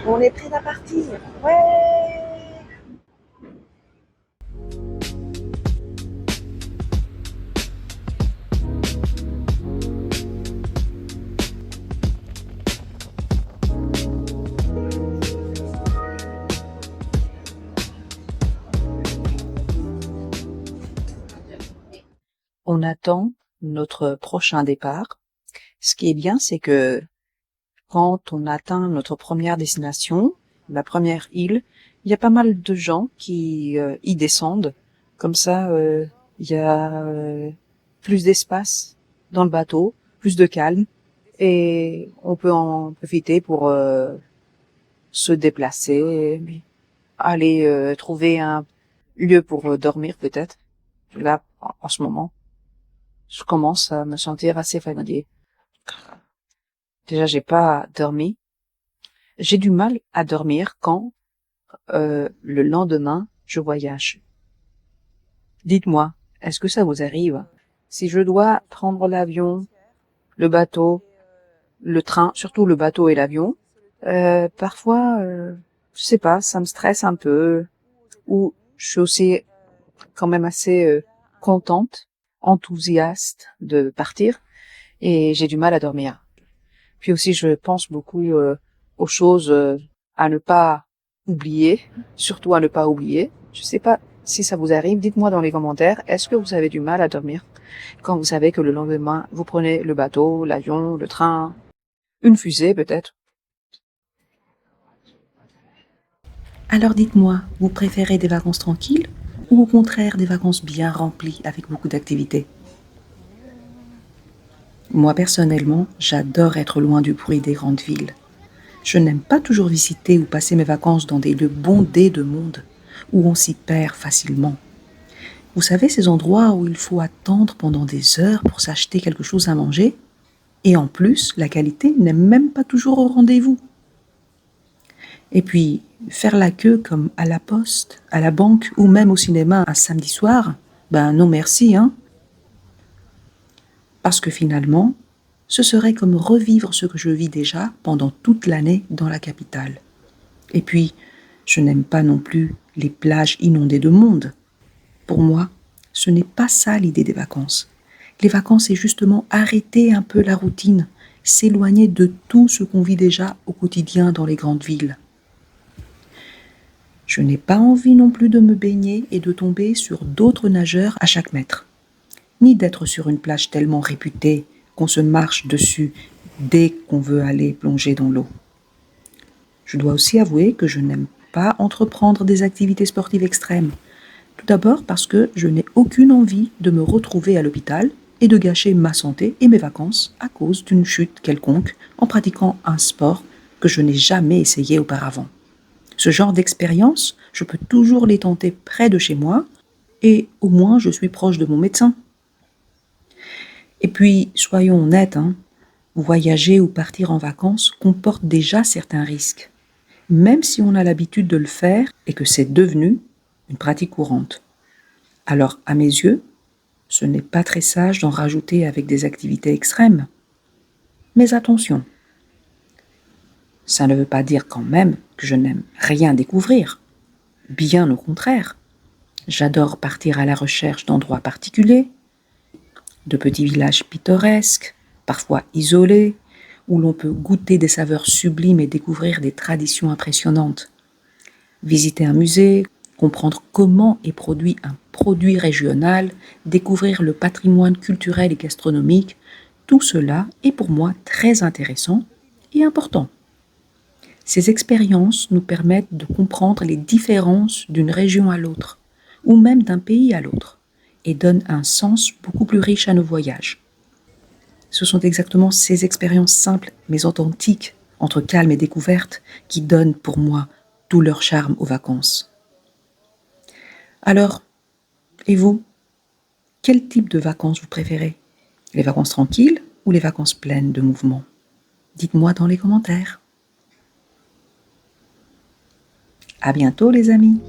On est prêt à partir. Ouais. On attend notre prochain départ. Ce qui est bien, c'est que quand on atteint notre première destination, la première île, il y a pas mal de gens qui y descendent. Comme ça, il y a plus d'espace dans le bateau, plus de calme, et on peut en profiter pour se déplacer, aller trouver un lieu pour dormir peut-être. Là, en ce moment, je commence à me sentir assez fatiguée. Déjà, j'ai pas dormi. J'ai du mal à dormir quand le lendemain je voyage. Dites-moi, est-ce que ça vous arrive? Si je dois prendre l'avion, le bateau, le train, surtout le bateau et l'avion, parfois, je sais pas, ça me stresse un peu, ou je suis aussi quand même assez contente, enthousiaste de partir, et j'ai du mal à dormir. Puis aussi, je pense beaucoup aux choses à ne pas oublier, surtout à ne pas oublier. Je sais pas si ça vous arrive, dites-moi dans les commentaires, est-ce que vous avez du mal à dormir quand vous savez que le lendemain, vous prenez le bateau, l'avion, le train, une fusée peut-être? Alors dites-moi, vous préférez des vacances tranquilles ou au contraire des vacances bien remplies avec beaucoup d'activités? Moi personnellement, j'adore être loin du bruit des grandes villes. Je n'aime pas toujours visiter ou passer mes vacances dans des lieux bondés de monde, où on s'y perd facilement. Vous savez, ces endroits où il faut attendre pendant des heures pour s'acheter quelque chose à manger, et en plus, la qualité n'est même pas toujours au rendez-vous. Et puis, faire la queue comme à la poste, à la banque ou même au cinéma un samedi soir, ben non merci, hein. Parce que finalement, ce serait comme revivre ce que je vis déjà pendant toute l'année dans la capitale. Et puis, je n'aime pas non plus les plages inondées de monde. Pour moi, ce n'est pas ça l'idée des vacances. Les vacances, c'est justement arrêter un peu la routine, s'éloigner de tout ce qu'on vit déjà au quotidien dans les grandes villes. Je n'ai pas envie non plus de me baigner et de tomber sur d'autres nageurs à chaque mètre, ni d'être sur une plage tellement réputée qu'on se marche dessus dès qu'on veut aller plonger dans l'eau. Je dois aussi avouer que je n'aime pas entreprendre des activités sportives extrêmes. Tout d'abord parce que je n'ai aucune envie de me retrouver à l'hôpital et de gâcher ma santé et mes vacances à cause d'une chute quelconque en pratiquant un sport que je n'ai jamais essayé auparavant. Ce genre d'expérience, je peux toujours les tenter près de chez moi et au moins je suis proche de mon médecin. Et puis, soyons honnêtes, hein, voyager ou partir en vacances comporte déjà certains risques, même si on a l'habitude de le faire et que c'est devenu une pratique courante. Alors, à mes yeux, ce n'est pas très sage d'en rajouter avec des activités extrêmes. Mais attention, ça ne veut pas dire quand même que je n'aime rien découvrir. Bien au contraire. J'adore partir à la recherche d'endroits particuliers, de petits villages pittoresques, parfois isolés, où l'on peut goûter des saveurs sublimes et découvrir des traditions impressionnantes. Visiter un musée, comprendre comment est produit un produit régional, découvrir le patrimoine culturel et gastronomique, tout cela est pour moi très intéressant et important. Ces expériences nous permettent de comprendre les différences d'une région à l'autre, ou même d'un pays à l'autre, et donnent un sens beaucoup plus riche à nos voyages. Ce sont exactement ces expériences simples mais authentiques, entre calme et découverte, qui donnent pour moi tout leur charme aux vacances. Alors, et vous, quel type de vacances vous préférez? Les vacances tranquilles ou les vacances pleines de mouvements? Dites-moi dans les commentaires. À bientôt les amis!